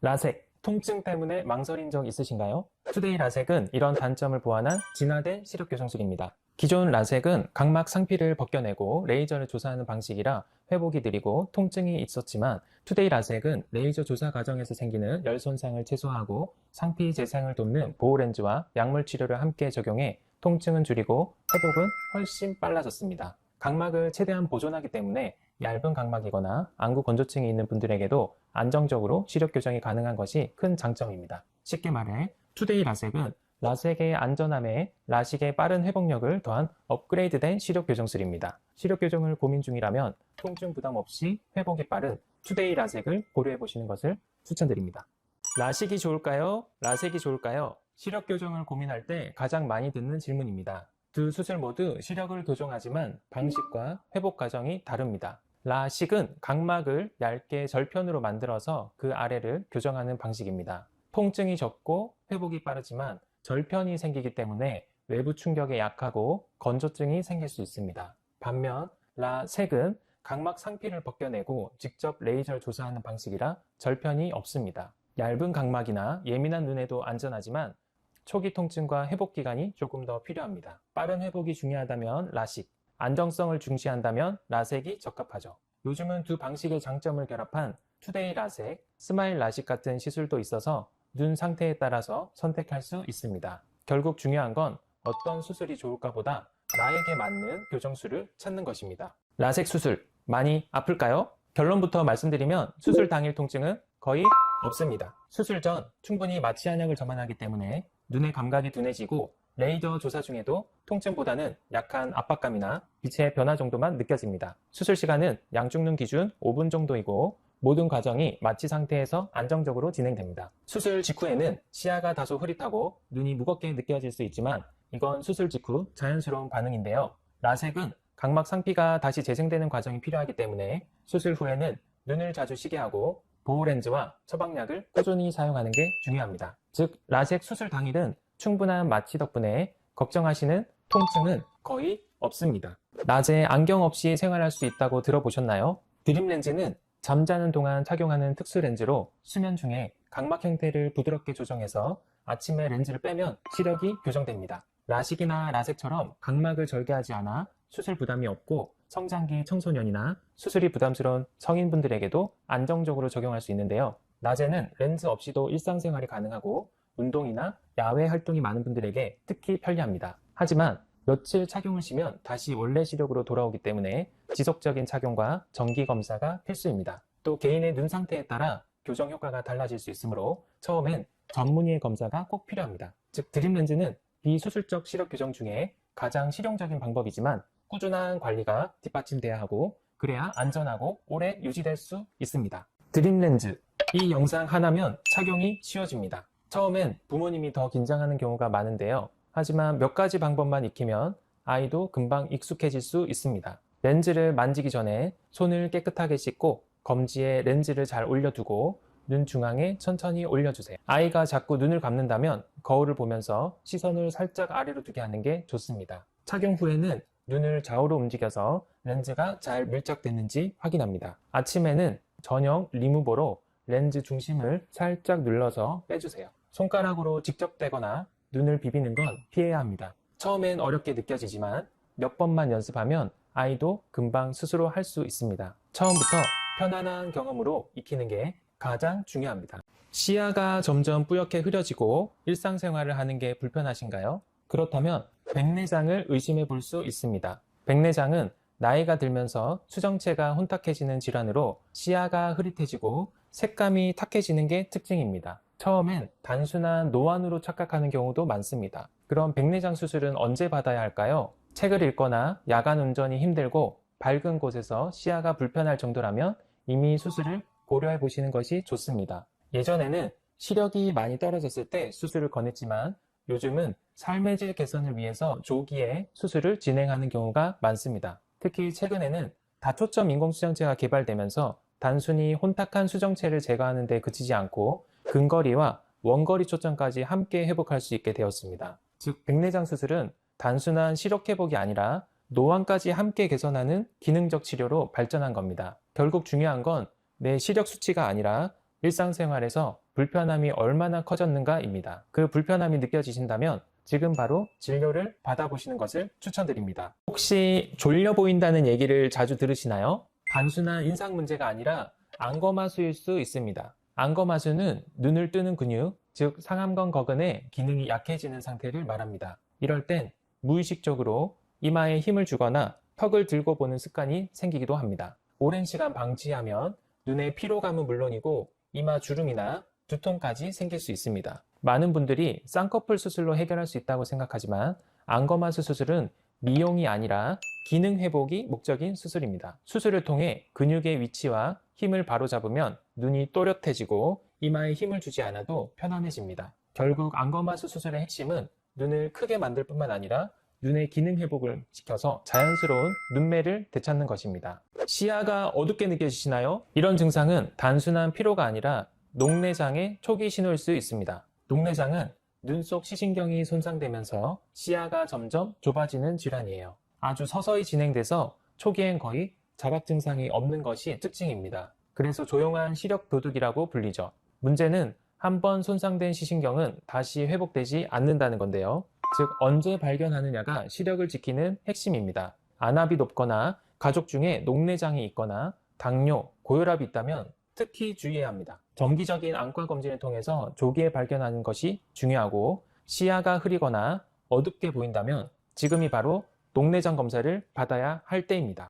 라섹, 통증 때문에 망설인 적 있으신가요? 투데이 라섹은 이런 단점을 보완한 진화된 시력 교정술입니다. 기존 라섹은 각막 상피를 벗겨내고 레이저를 조사하는 방식이라 회복이 느리고 통증이 있었지만 투데이 라섹은 레이저 조사 과정에서 생기는 열 손상을 최소화하고 상피 재생을 돕는 보호 렌즈와 약물 치료를 함께 적용해 통증은 줄이고 회복은 훨씬 빨라졌습니다. 각막을 최대한 보존하기 때문에 얇은 각막이거나 안구 건조증이 있는 분들에게도 안정적으로 시력 교정이 가능한 것이 큰 장점입니다. 쉽게 말해 투데이 라섹은 라섹의 안전함에 라식의 빠른 회복력을 더한 업그레이드된 시력 교정술입니다. 시력 교정을 고민 중이라면 통증 부담 없이 회복이 빠른 투데이 라섹을 고려해 보시는 것을 추천드립니다. 라식이 좋을까요? 라섹이 좋을까요? 시력 교정을 고민할 때 가장 많이 듣는 질문입니다. 두 수술 모두 시력을 교정하지만 방식과 회복 과정이 다릅니다. 라식은 각막을 얇게 절편으로 만들어서 그 아래를 교정하는 방식입니다. 통증이 적고 회복이 빠르지만 절편이 생기기 때문에 외부 충격에 약하고 건조증이 생길 수 있습니다. 반면 라섹은 각막 상피를 벗겨내고 직접 레이저를 조사하는 방식이라 절편이 없습니다. 얇은 각막이나 예민한 눈에도 안전하지만 초기 통증과 회복 기간이 조금 더 필요합니다. 빠른 회복이 중요하다면 라식, 안정성을 중시한다면 라섹이 적합하죠. 요즘은 두 방식의 장점을 결합한 투데이 라섹, 스마일 라식 같은 시술도 있어서 눈 상태에 따라서 선택할 수 있습니다. 결국 중요한 건 어떤 수술이 좋을까 보다 나에게 맞는 교정술을 찾는 것입니다. 라섹 수술, 많이 아플까요? 결론부터 말씀드리면 수술 당일 통증은 거의 없습니다. 수술 전 충분히 마취 한약을 점안하기 때문에 눈의 감각이 둔해지고 레이저 조사 중에도 통증보다는 약한 압박감이나 빛의 변화 정도만 느껴집니다. 수술 시간은 양쪽 눈 기준 5분 정도이고 모든 과정이 마취 상태에서 안정적으로 진행됩니다. 수술 직후에는 시야가 다소 흐릿하고 눈이 무겁게 느껴질 수 있지만 이건 수술 직후 자연스러운 반응인데요. 라섹은 각막 상피가 다시 재생되는 과정이 필요하기 때문에 수술 후에는 눈을 자주 쉬게 하고 보호 렌즈와 처방약을 꾸준히 사용하는 게 중요합니다. 즉 라섹 수술 당일은 충분한 마취 덕분에 걱정하시는 통증은 거의 없습니다. 낮에 안경 없이 생활할 수 있다고 들어보셨나요? 드림 렌즈는 잠자는 동안 착용하는 특수 렌즈로 수면 중에 각막 형태를 부드럽게 조정해서 아침에 렌즈를 빼면 시력이 교정됩니다. 라식이나 라섹처럼 각막을 절개하지 않아 수술 부담이 없고 성장기 청소년이나 수술이 부담스러운 성인분들에게도 안정적으로 적용할 수 있는데요. 낮에는 렌즈 없이도 일상생활이 가능하고 운동이나 야외 활동이 많은 분들에게 특히 편리합니다. 하지만 며칠 착용을 쉬면 다시 원래 시력으로 돌아오기 때문에 지속적인 착용과 정기 검사가 필수입니다. 또 개인의 눈 상태에 따라 교정 효과가 달라질 수 있으므로 처음엔 전문의의 검사가 꼭 필요합니다. 즉 드림 렌즈는 비수술적 시력 교정 중에 가장 실용적인 방법이지만 꾸준한 관리가 뒷받침돼야 하고 그래야 안전하고 오래 유지될 수 있습니다. 드림 렌즈, 이 영상 하나면 착용이 쉬워집니다. 처음엔 부모님이 더 긴장하는 경우가 많은데요. 하지만 몇 가지 방법만 익히면 아이도 금방 익숙해질 수 있습니다. 렌즈를 만지기 전에 손을 깨끗하게 씻고 검지에 렌즈를 잘 올려두고 눈 중앙에 천천히 올려주세요. 아이가 자꾸 눈을 감는다면 거울을 보면서 시선을 살짝 아래로 두게 하는 게 좋습니다. 착용 후에는 눈을 좌우로 움직여서 렌즈가 잘 밀착됐는지 확인합니다. 아침에는 전용 리무버로 렌즈 중심을 살짝 눌러서 빼주세요. 손가락으로 직접 떼거나 눈을 비비는 건 피해야 합니다. 처음엔 어렵게 느껴지지만 몇 번만 연습하면 아이도 금방 스스로 할 수 있습니다. 처음부터 편안한 경험으로 익히는 게 가장 중요합니다. 시야가 점점 뿌옇게 흐려지고 일상생활을 하는 게 불편하신가요? 그렇다면 백내장을 의심해 볼 수 있습니다. 백내장은 나이가 들면서 수정체가 혼탁해지는 질환으로 시야가 흐릿해지고 색감이 탁해지는 게 특징입니다. 처음엔 단순한 노안으로 착각하는 경우도 많습니다. 그럼 백내장 수술은 언제 받아야 할까요? 책을 읽거나 야간 운전이 힘들고 밝은 곳에서 시야가 불편할 정도라면 이미 수술을 고려해 보시는 것이 좋습니다. 예전에는 시력이 많이 떨어졌을 때 수술을 권했지만 요즘은 삶의 질 개선을 위해서 조기에 수술을 진행하는 경우가 많습니다. 특히 최근에는 다초점 인공수정체가 개발되면서 단순히 혼탁한 수정체를 제거하는 데 그치지 않고 근거리와 원거리 초점까지 함께 회복할 수 있게 되었습니다. 즉 백내장 수술은 단순한 시력 회복이 아니라 노안까지 함께 개선하는 기능적 치료로 발전한 겁니다. 결국 중요한 건 내 시력 수치가 아니라 일상생활에서 불편함이 얼마나 커졌는가입니다. 그 불편함이 느껴지신다면 지금 바로 진료를 받아보시는 것을 추천드립니다. 혹시 졸려 보인다는 얘기를 자주 들으시나요? 단순한 인상 문제가 아니라 안검하수일 수 있습니다. 안검하수는 눈을 뜨는 근육, 즉 상안검 거근의 기능이 약해지는 상태를 말합니다. 이럴 땐 무의식적으로 이마에 힘을 주거나 턱을 들고 보는 습관이 생기기도 합니다. 오랜 시간 방치하면 눈의 피로감은 물론이고 이마 주름이나 두통까지 생길 수 있습니다. 많은 분들이 쌍꺼풀 수술로 해결할 수 있다고 생각하지만 안검하수 수술은 미용이 아니라 기능 회복이 목적인 수술입니다. 수술을 통해 근육의 위치와 힘을 바로잡으면 눈이 또렷해지고 이마에 힘을 주지 않아도 편안해집니다. 결국 안검하수 수술의 핵심은 눈을 크게 만들 뿐만 아니라 눈의 기능 회복을 시켜서 자연스러운 눈매를 되찾는 것입니다. 시야가 어둡게 느껴지시나요? 이런 증상은 단순한 피로가 아니라 녹내장의 초기 신호일 수 있습니다. 녹내장은 눈 속 시신경이 손상되면서 시야가 점점 좁아지는 질환이에요. 아주 서서히 진행돼서 초기엔 거의 자각 증상이 없는 것이 특징입니다. 그래서 조용한 시력 도둑이라고 불리죠. 문제는 한번 손상된 시신경은 다시 회복되지 않는다는 건데요. 즉 언제 발견하느냐가 시력을 지키는 핵심입니다. 안압이 높거나 가족 중에 녹내장이 있거나 당뇨, 고혈압이 있다면 특히 주의해야 합니다. 정기적인 안과 검진을 통해서 조기에 발견하는 것이 중요하고 시야가 흐리거나 어둡게 보인다면 지금이 바로 녹내장 검사를 받아야 할 때입니다.